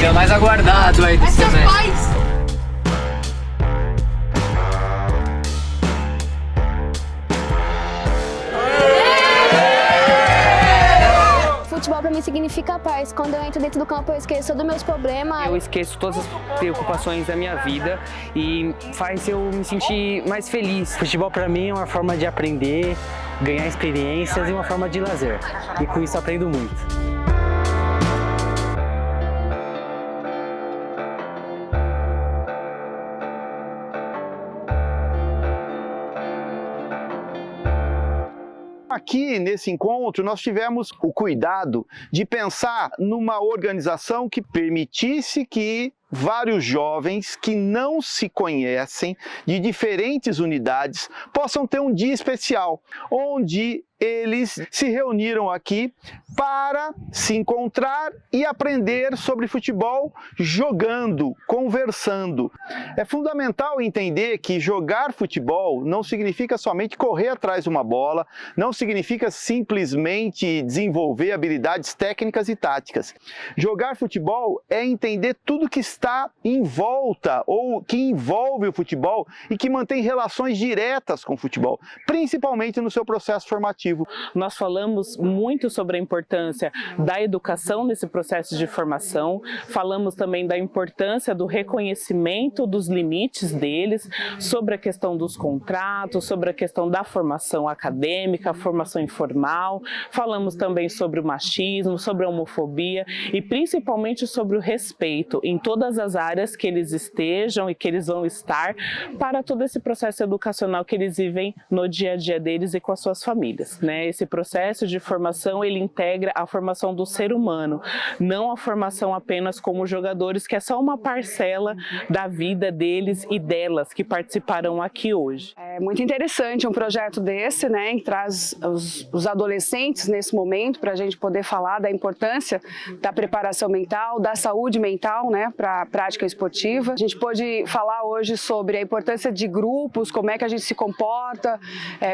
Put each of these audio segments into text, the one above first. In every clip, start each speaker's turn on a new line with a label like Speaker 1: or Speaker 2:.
Speaker 1: dia mais aguardado aí do semestre.
Speaker 2: Futebol pra mim significa paz. Quando eu entro dentro do campo, eu esqueço dos meus problemas.
Speaker 3: Eu esqueço todas as preocupações da minha vida e faz eu me sentir mais feliz.
Speaker 4: Futebol pra mim é uma forma de aprender, ganhar experiências e uma forma de lazer. E com isso aprendo muito.
Speaker 5: Aqui, nesse encontro, nós tivemos o cuidado de pensar numa organização que permitisse que vários jovens que não se conhecem, de diferentes unidades, possam ter um dia especial, onde eles se reuniram aqui para se encontrar e aprender sobre futebol jogando, conversando. É fundamental entender que jogar futebol não significa somente correr atrás de uma bola, não significa simplesmente desenvolver habilidades técnicas e táticas. Jogar futebol é entender tudo que está em volta ou que envolve o futebol e que mantém relações diretas com o futebol, principalmente no seu processo formativo.
Speaker 3: Nós falamos muito sobre a importância da educação nesse processo de formação, falamos também da importância do reconhecimento dos limites deles, sobre a questão dos contratos, sobre a questão da formação acadêmica, a formação informal, falamos também sobre o machismo, sobre a homofobia e principalmente sobre o respeito em todas as áreas que eles estejam e que eles vão estar para todo esse processo educacional que eles vivem no dia a dia deles e com as suas famílias. Esse processo de formação, ele integra a formação do ser humano, não a formação apenas como jogadores, que é só uma parcela da vida deles e delas que participarão aqui hoje.
Speaker 6: É muito interessante um projeto desse, que traz os adolescentes nesse momento para a gente poder falar da importância da preparação mental, da saúde mental, para a prática esportiva. A gente pôde falar hoje sobre a importância de grupos, como é que a gente se comporta,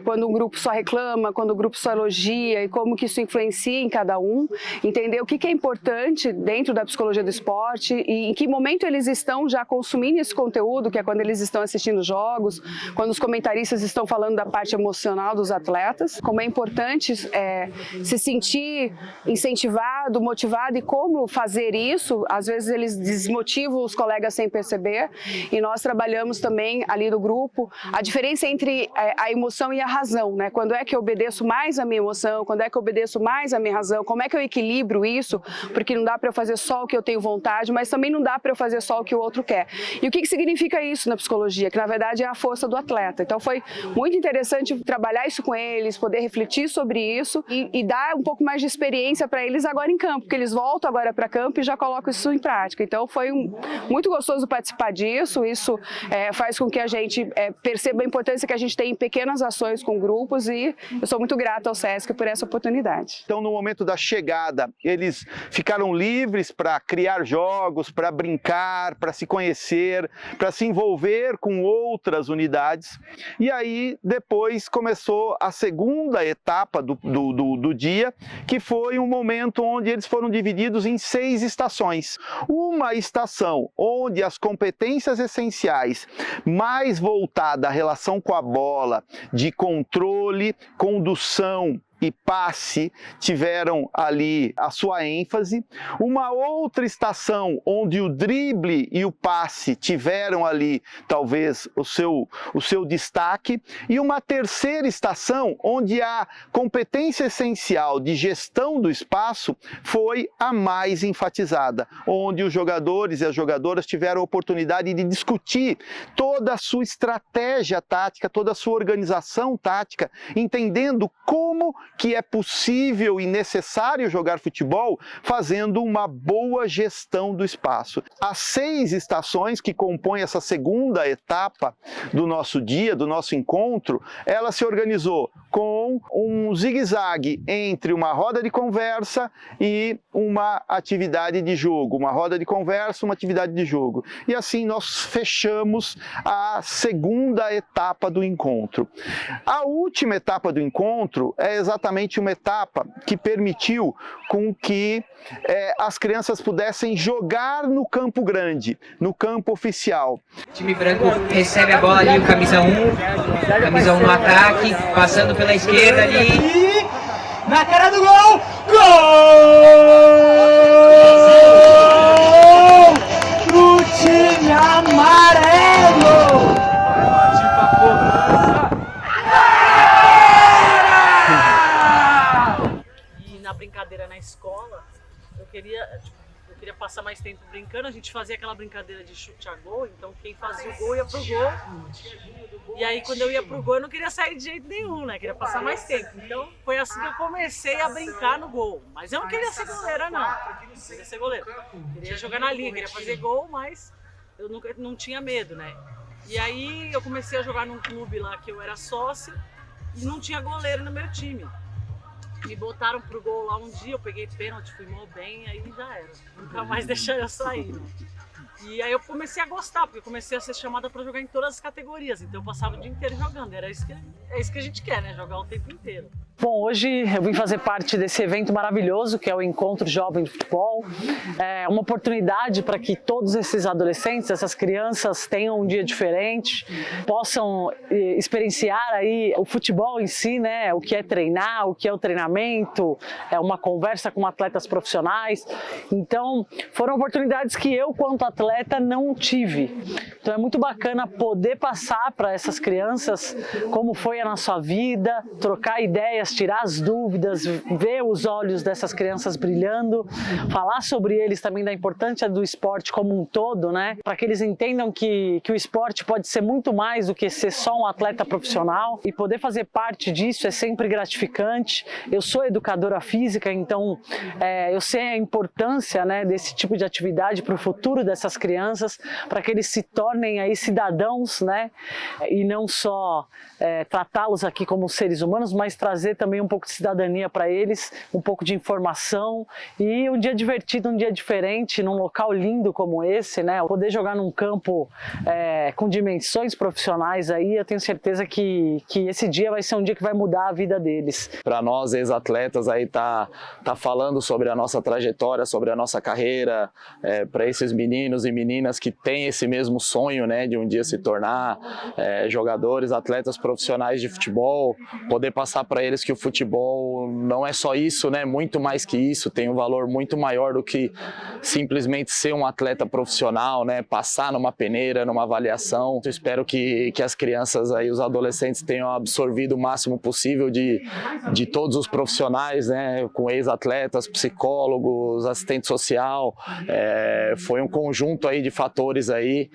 Speaker 6: quando um grupo só reclama, quando o grupo só elogia e como que isso influencia em cada um, entender o que é importante dentro da psicologia do esporte e em que momento eles estão já consumindo esse conteúdo, que é quando eles estão assistindo jogos, quando os comentaristas estão falando da parte emocional dos atletas, como é importante se sentir incentivado, motivado e como fazer isso. Às vezes eles desmotivam os colegas sem perceber e nós trabalhamos também ali no grupo a diferença entre a emoção e a razão, quando é que eu obedeço mais a minha emoção, quando é que eu obedeço mais a minha razão, como é que eu equilibro isso, porque não dá para eu fazer só o que eu tenho vontade, mas também não dá para eu fazer só o que o outro quer. E o que significa isso na psicologia? Que na verdade é a força do atleta. Então foi muito interessante trabalhar isso com eles, poder refletir sobre isso e dar um pouco mais de experiência para eles agora em campo, porque eles voltam agora para campo e já colocam isso em prática. Então foi muito gostoso participar disso, isso faz com que a gente perceba a importância que a gente tem em pequenas ações com grupos e eu sou muito grata ao SESC por essa oportunidade.
Speaker 5: Então, no momento da chegada, eles ficaram livres para criar jogos, para brincar, para se conhecer, para se envolver com outras unidades. E aí, depois, começou a segunda etapa do dia, que foi um momento onde eles foram divididos em 6 estações. Uma estação onde as competências essenciais, mais voltada à relação com a bola, de controle, condução e passe, tiveram ali a sua ênfase. Uma outra estação onde o drible e o passe tiveram ali talvez o seu destaque, e uma terceira estação onde a competência essencial de gestão do espaço foi a mais enfatizada, onde os jogadores e as jogadoras tiveram a oportunidade de discutir toda a sua estratégia tática, toda a sua organização tática, entendendo como que é possível e necessário jogar futebol fazendo uma boa gestão do espaço. As 6 estações que compõem essa segunda etapa do nosso dia, do nosso encontro, ela se organizou com um zigue-zague entre uma roda de conversa e uma atividade de jogo. Uma roda de conversa, uma atividade de jogo. E assim nós fechamos a segunda etapa do encontro. A última etapa do encontro é exatamente uma etapa que permitiu com que as crianças pudessem jogar no campo grande, no campo oficial.
Speaker 1: O time branco recebe a bola ali, o camisa 1. Camisa 1 no ataque, passando pela esquerda ali.
Speaker 7: Na cara do gol! Gol! Do time amarelo!
Speaker 8: E na brincadeira na escola, eu queria passar mais tempo brincando. A gente fazia aquela brincadeira de chute a gol, então quem fazia o gol ia pro gol. E aí quando eu ia pro gol eu não queria sair de jeito nenhum, né? Queria passar mais tempo. Então foi assim que eu comecei a brincar no gol. Mas eu não queria ser goleira, não. Não queria ser goleiro. Queria jogar na linha, queria fazer gol, mas eu não tinha medo, né? E aí eu comecei a jogar num clube lá que eu era sócia e não tinha goleiro no meu time. Me botaram pro gol lá um dia, eu peguei pênalti, fui mal bem, aí já era. Nunca mais deixaram eu sair, né? E aí eu comecei a gostar, porque eu comecei a ser chamada para jogar em todas as categorias. Então eu passava o dia inteiro jogando, é isso que a gente quer, né? Jogar o tempo inteiro.
Speaker 9: Bom, hoje eu vim fazer parte desse evento maravilhoso que é o Encontro Jovem de Futebol. É uma oportunidade para que todos esses adolescentes, essas crianças tenham um dia diferente, possam experienciar aí o futebol em si, né? O que é treinar, o que é o treinamento, é uma conversa com atletas profissionais. Então, foram oportunidades que eu, quanto atleta, não tive. Então é muito bacana poder passar para essas crianças como foi a nossa vida, trocar ideias, tirar as dúvidas, ver os olhos dessas crianças brilhando, falar sobre eles também da importância do esporte como um todo, né? Para que eles entendam que o esporte pode ser muito mais do que ser só um atleta profissional, e poder fazer parte disso é sempre gratificante. Eu sou educadora física, então eu sei a importância, né, desse tipo de atividade para o futuro dessas crianças, para que eles se tornem aí cidadãos, né? E não só tratá-los aqui como seres humanos, mas trazer também um pouco de cidadania para eles, um pouco de informação e um dia divertido, um dia diferente, num local lindo como esse, né? Poder jogar num campo com dimensões profissionais aí, eu tenho certeza que esse dia vai ser um dia que vai mudar a vida deles.
Speaker 10: Para nós, ex-atletas, aí tá falando sobre a nossa trajetória, sobre a nossa carreira, para esses meninos e meninas que têm esse mesmo sonho, né, de um dia se tornar jogadores, atletas profissionais de futebol, poder passar para eles que o futebol não é só isso, né? Muito mais que isso, tem um valor muito maior do que simplesmente ser um atleta profissional, né? Passar numa peneira, numa avaliação. Eu espero que as crianças aí, os adolescentes, tenham absorvido o máximo possível de todos os profissionais, né? Com ex-atletas, psicólogos, assistente social. Foi um conjunto aí de fatores aí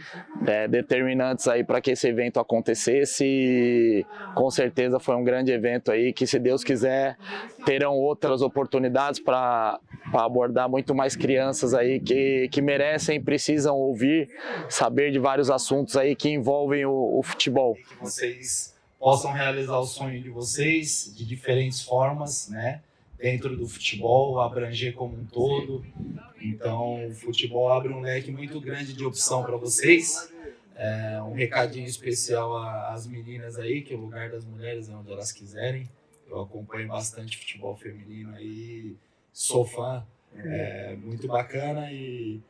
Speaker 10: determinantes aí para que esse evento acontecesse, e com certeza foi um grande evento aí que, se Deus quiser, terão outras oportunidades para abordar muito mais crianças aí que merecem e precisam ouvir, saber de vários assuntos aí que envolvem o futebol.
Speaker 11: Que vocês possam realizar o sonho de vocês de diferentes formas, né? Dentro do futebol, abranger como um todo. Então, o futebol abre um leque muito grande de opção para vocês. Um recadinho especial às meninas aí, que o lugar das mulheres é onde elas quiserem. Eu acompanho bastante futebol feminino aí, sou fã, muito bacana e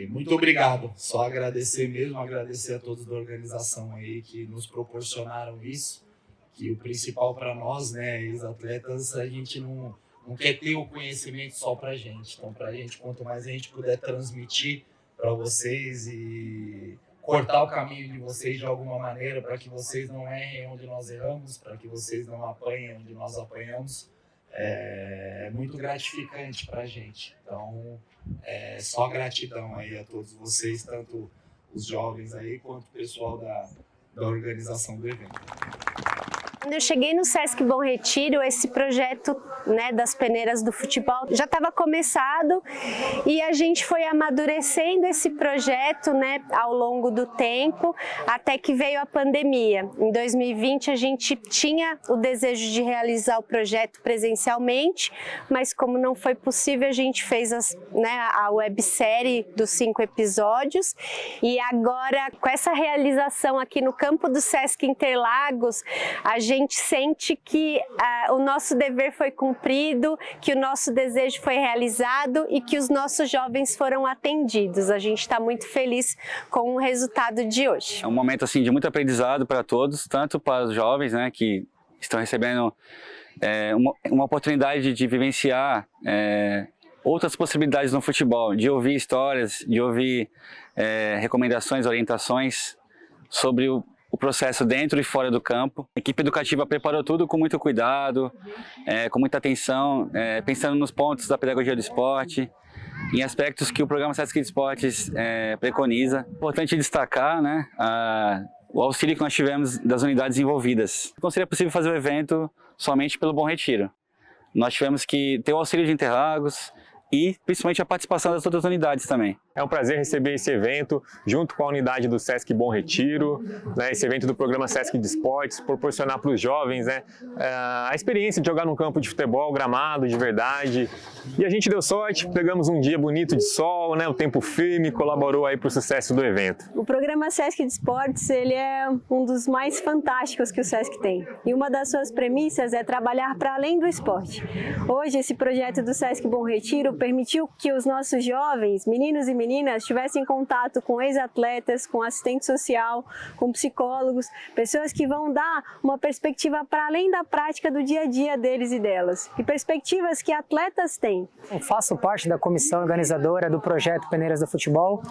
Speaker 11: muito obrigado. Só agradecer mesmo, agradecer a todos da organização aí que nos proporcionaram isso, que o principal para nós, né, ex-atletas, a gente não quer ter o conhecimento só pra gente. Então, pra gente, quanto mais a gente puder transmitir para vocês e cortar o caminho de vocês de alguma maneira, para que vocês não errem onde nós erramos, para que vocês não apanhem onde nós apanhamos, é muito gratificante para a gente. Então, só gratidão aí a todos vocês, tanto os jovens aí, quanto o pessoal da organização do evento.
Speaker 12: Quando eu cheguei no Sesc Bom Retiro, esse projeto, né, das peneiras do futebol já estava começado e a gente foi amadurecendo esse projeto, né, ao longo do tempo, até que veio a pandemia. Em 2020 a gente tinha o desejo de realizar o projeto presencialmente, mas como não foi possível, a gente fez a websérie dos 5 episódios e agora com essa realização aqui no campo do Sesc Interlagos, a gente sente que o nosso dever foi cumprido, que o nosso desejo foi realizado e que os nossos jovens foram atendidos. A gente está muito feliz com o resultado de hoje.
Speaker 13: É um momento assim de muito aprendizado para todos, tanto para os jovens, né, que estão recebendo uma oportunidade de vivenciar outras possibilidades no futebol, de ouvir histórias, de ouvir recomendações, orientações sobre o processo dentro e fora do campo. A equipe educativa preparou tudo com muito cuidado, com muita atenção, pensando nos pontos da pedagogia do esporte, em aspectos que o programa Sesc Esportes preconiza. Importante destacar, né, o auxílio que nós tivemos das unidades envolvidas. Não seria possível fazer o evento somente pelo Bom Retiro. Nós tivemos que ter o auxílio de Interlagos e principalmente a participação das outras unidades também.
Speaker 14: É um prazer receber esse evento junto com a unidade do Sesc Bom Retiro, né, esse evento do programa Sesc de Esportes, proporcionar para os jovens, né, a experiência de jogar num campo de futebol, gramado de verdade. E a gente deu sorte, pegamos um dia bonito de sol, né, o tempo firme, colaborou aí para o sucesso do evento.
Speaker 15: O programa Sesc de Esportes, ele é um dos mais fantásticos que o Sesc tem. E uma das suas premissas é trabalhar para além do esporte. Hoje, esse projeto do Sesc Bom Retiro permitiu que os nossos jovens, meninos e meninas, tivessem contato com ex-atletas, com assistente social, com psicólogos, pessoas que vão dar uma perspectiva para além da prática do dia a dia deles e delas, e perspectivas que atletas têm.
Speaker 16: Eu faço parte da comissão organizadora do projeto Peneiras do Futebol,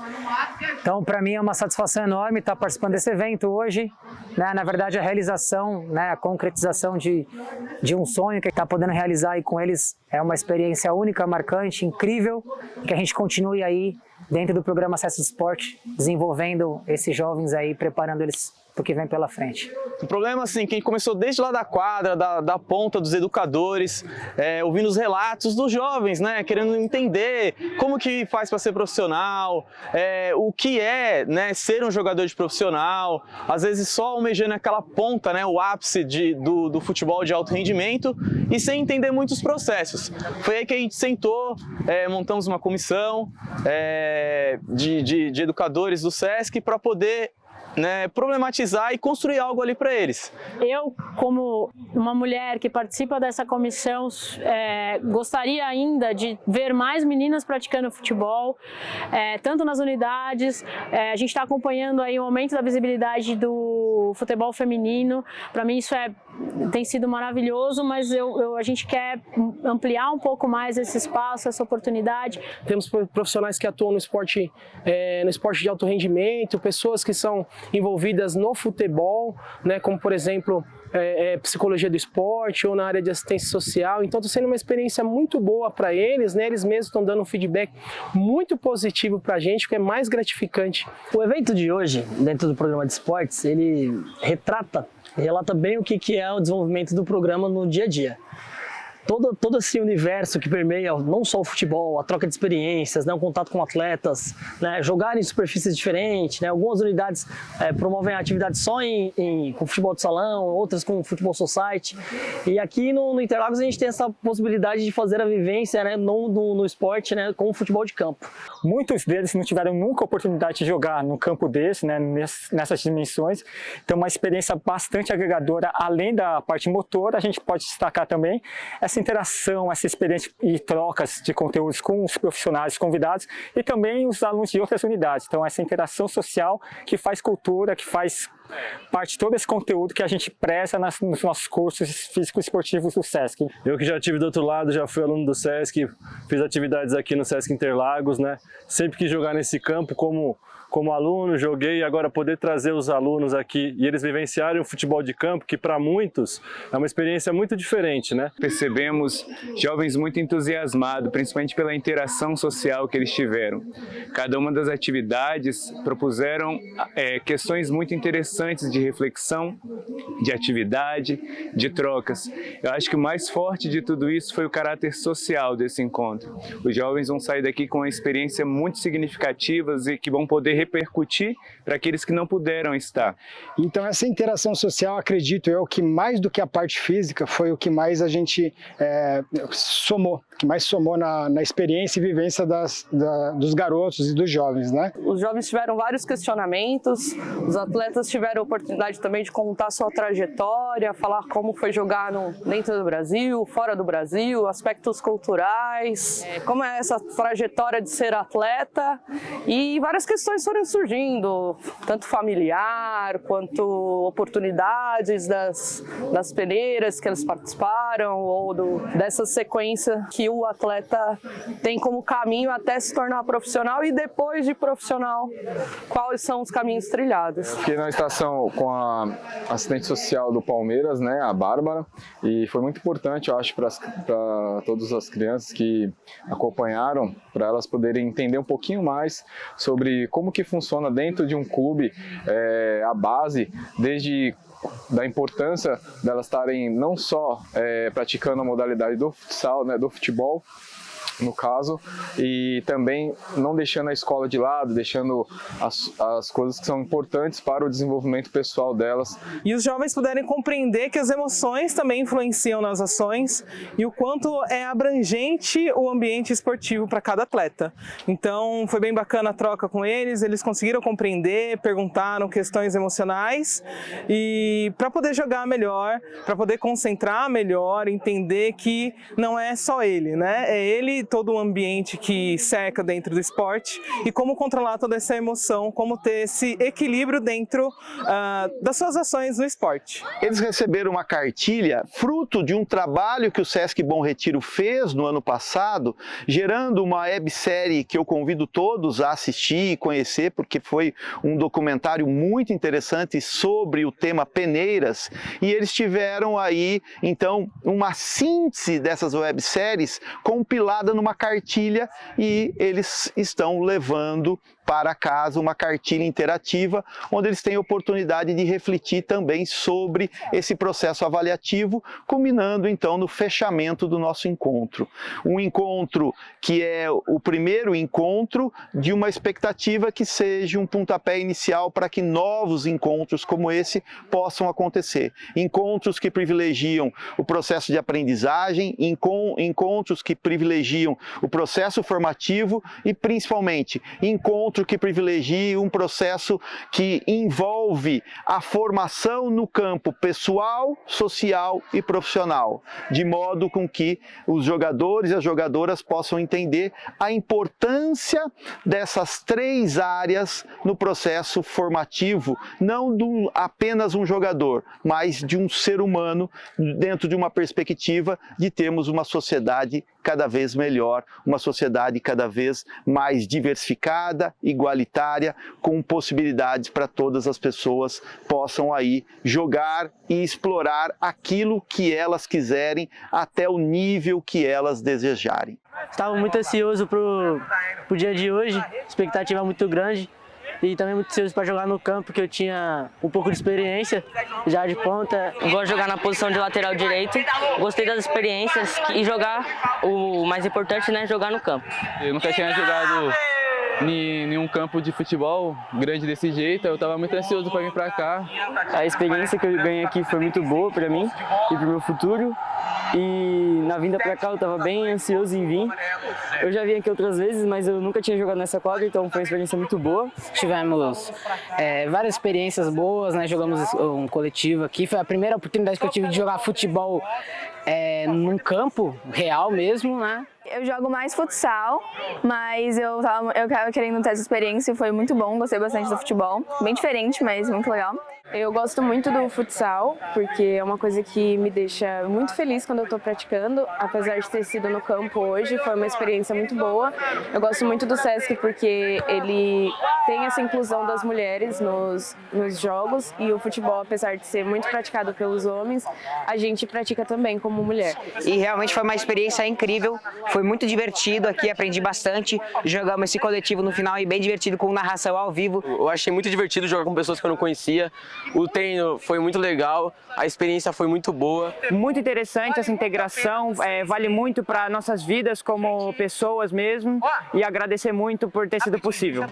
Speaker 16: então para mim é uma satisfação enorme estar participando desse evento hoje, né? Na verdade a realização, né, a concretização de um sonho que está podendo realizar aí com eles é uma experiência única, marcante, incrível, que a gente continue aí dentro do programa Sesc de Esporte, desenvolvendo esses jovens aí, preparando eles para o que vem pela frente.
Speaker 17: O problema, assim, que a gente começou desde lá da quadra, da ponta dos educadores, ouvindo os relatos dos jovens, né, querendo entender como que faz para ser profissional, o que é, né, ser um jogador de profissional, às vezes só almejando aquela ponta, né, o ápice do futebol de alto rendimento e sem entender muitos processos. Foi aí que a gente sentou, montamos uma comissão de educadores do Sesc para poder, né, problematizar e construir algo ali para eles.
Speaker 18: Eu, como uma mulher que participa dessa comissão, gostaria ainda de ver mais meninas praticando futebol, tanto nas unidades. A gente está acompanhando aí o aumento da visibilidade do futebol feminino. Para mim isso tem sido maravilhoso, mas a gente quer ampliar um pouco mais esse espaço, essa oportunidade.
Speaker 19: Temos profissionais que atuam no esporte de alto rendimento, pessoas que são envolvidas no futebol, né, como por exemplo psicologia do esporte ou na área de assistência social. Então está sendo uma experiência muito boa para eles, né? Eles mesmos estão dando um feedback muito positivo para a gente, que é mais gratificante.
Speaker 9: O evento de hoje, dentro do programa de esportes, ele relata bem o que é o desenvolvimento do programa no dia a dia. Todo esse universo que permeia não só o futebol, a troca de experiências, né, o contato com atletas, né, jogar em superfícies diferentes, né, algumas unidades promovem atividades só com futebol de salão, outras com futebol society. E aqui no Interlagos a gente tem essa possibilidade de fazer a vivência, né, no esporte, né, com o futebol de campo.
Speaker 20: Muitos deles não tiveram nunca a oportunidade de jogar no campo desse, né, nessas dimensões. Então uma experiência bastante agregadora, além da parte motora, a gente pode destacar também essa interação, essa experiência e trocas de conteúdos com os profissionais convidados e também os alunos de outras unidades. Então essa interação social que faz cultura, que faz parte de todo esse conteúdo que a gente preza nos nossos cursos físico-esportivos do Sesc.
Speaker 21: Eu que já estive do outro lado, já fui aluno do Sesc, fiz atividades aqui no Sesc Interlagos, né? Sempre quis jogar nesse campo como como aluno, joguei, e agora poder trazer os alunos aqui e eles vivenciarem o futebol de campo, que para muitos é uma experiência muito diferente, né?
Speaker 2: Percebemos jovens muito entusiasmados, principalmente pela interação social que eles tiveram. Cada uma das atividades propuseram questões muito interessantes de reflexão, de atividade, de trocas. Eu acho que o mais forte de tudo isso foi o caráter social desse encontro. Os jovens vão sair daqui com uma experiência muito significativas e que vão poder repercutir para aqueles que não puderam estar.
Speaker 22: Então essa interação social, acredito eu, que mais do que a parte física, foi o que mais a gente somou, que mais somou na experiência e vivência dos garotos e dos jovens, né?
Speaker 23: Os jovens tiveram vários questionamentos, os atletas tiveram a oportunidade também de contar sua trajetória, falar como foi jogar dentro do Brasil, fora do Brasil, aspectos culturais, como é essa trajetória de ser atleta, e várias questões foram surgindo, tanto familiar quanto oportunidades das peneiras que eles participaram ou dessa sequência que o atleta tem como caminho até se tornar profissional, e depois de profissional, quais são os caminhos trilhados.
Speaker 24: Fiquei na estação com a assistente social do Palmeiras, né, a Bárbara, e foi muito importante, eu acho, para todas as crianças que acompanharam, para elas poderem entender um pouquinho mais sobre como que funciona dentro de um clube a base, desde da importância delas estarem não só praticando a modalidade do futsal, né, do futebol, no caso, e também não deixando a escola de lado, deixando as coisas que são importantes para o desenvolvimento pessoal delas.
Speaker 17: E os jovens puderem compreender que as emoções também influenciam nas ações e o quanto é abrangente o ambiente esportivo para cada atleta. Então foi bem bacana a troca com eles conseguiram compreender, perguntaram questões emocionais, e para poder jogar melhor, para poder concentrar melhor, entender que não é só ele, né? É ele, todo o ambiente que cerca dentro do esporte, e como controlar toda essa emoção, como ter esse equilíbrio dentro das suas ações no esporte.
Speaker 5: Eles receberam uma cartilha fruto de um trabalho que o Sesc Bom Retiro fez no ano passado, gerando uma websérie que eu convido todos a assistir e conhecer, porque foi um documentário muito interessante sobre o tema peneiras, e eles tiveram aí, então, uma síntese dessas webséries compilada numa cartilha, e eles estão levando para casa uma cartilha interativa, onde eles têm a oportunidade de refletir também sobre esse processo avaliativo, culminando então no fechamento do nosso encontro. Um encontro que é o primeiro encontro de uma expectativa que seja um pontapé inicial para que novos encontros como esse possam acontecer. Encontros que privilegiam o processo de aprendizagem, encontros que privilegiam o processo formativo e, principalmente, encontros que privilegie um processo que envolve a formação no campo pessoal, social e profissional, de modo com que os jogadores e as jogadoras possam entender a importância dessas três áreas no processo formativo, não de apenas um jogador, mas de um ser humano, dentro de uma perspectiva de termos uma sociedade cada vez melhor, uma sociedade cada vez mais diversificada, igualitária, com possibilidades para todas as pessoas possam aí jogar e explorar aquilo que elas quiserem até o nível que elas desejarem.
Speaker 25: Estava muito ansioso pro dia de hoje, expectativa muito grande. E também muito ansioso para jogar no campo, que eu tinha um pouco de experiência já de ponta.
Speaker 26: Eu gosto de jogar na posição de lateral direito, gostei das experiências e jogar, o mais importante, né, jogar no campo.
Speaker 27: Eu nunca tinha jogado em nenhum campo de futebol grande desse jeito, eu estava muito ansioso para vir para cá.
Speaker 25: A experiência que eu ganhei aqui foi muito boa para mim e para o meu futuro. E na vinda para cá eu estava bem ansioso em vir. Eu já vim aqui outras vezes, mas eu nunca tinha jogado nessa quadra, então foi uma experiência muito boa.
Speaker 28: Tivemos várias experiências boas, né? Jogamos um coletivo aqui. Foi a primeira oportunidade que eu tive de jogar futebol num campo real mesmo, né?
Speaker 29: Eu jogo mais futsal, mas eu tava querendo ter essa experiência e foi muito bom, gostei bastante do futebol. Bem diferente, mas muito legal. Eu gosto muito do futsal, porque é uma coisa que me deixa muito feliz quando eu estou praticando, apesar de ter sido no campo hoje, foi uma experiência muito boa. Eu gosto muito do SESC porque ele tem essa inclusão das mulheres nos jogos, e o futebol, apesar de ser muito praticado pelos homens, a gente pratica também como mulher.
Speaker 1: E realmente foi uma experiência incrível, foi muito divertido aqui, aprendi bastante, jogamos esse coletivo no final e bem divertido com narração ao vivo.
Speaker 3: Eu achei muito divertido jogar com pessoas que eu não conhecia. O treino foi muito legal, a experiência foi muito boa.
Speaker 4: Muito interessante essa integração, vale muito para nossas vidas como pessoas mesmo, e agradecer muito por ter sido possível.